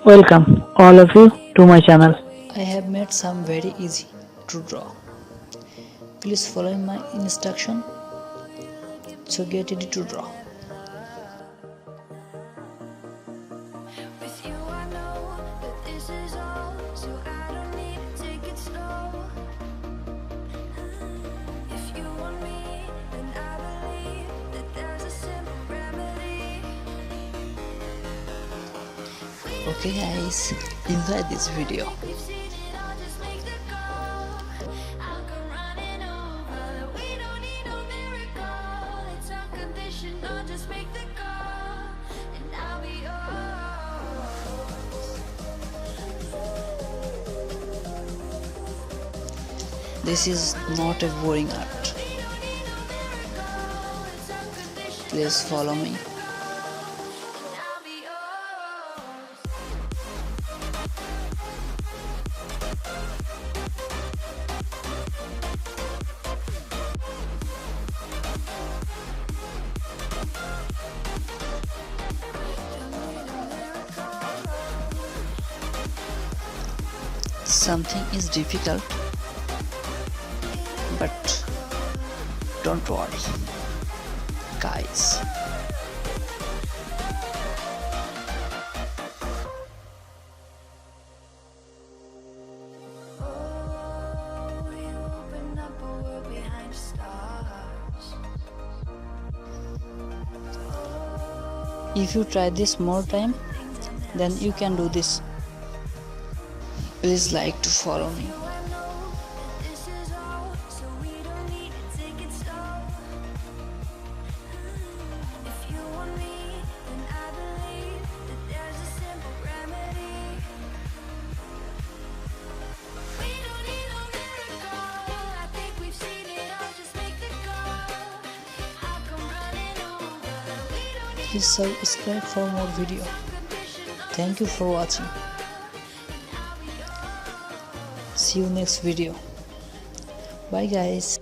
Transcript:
Welcome all of you to my channel. I have made some very easy to draw. Please follow my instruction. So get ready to draw. With you, I know that this is all, so I don't need to take it slow. If you want me, then I believe that there's a simple remedy. Okay guys, enjoy this video. We've seen it all, just make the call. I'll come running over. We don't need no miracle. It's unconditional, just make the call, and I'll be yours. This is not a boring art. Please follow me. I'll be yours. Something is difficult, but don't worry, guys. Oh, you open up a world behind stars. If you try this more time, then you can do this. Please like to follow me. I know that this is all, so we don't need to take it slow. If you want me, then I believe that there's a simple remedy. We don't need no miracle. I think we've seen it all. Just make the call. I'll come running over. We don't need Please subscribe for more video. Thank you for watching. See you next video. Bye guys.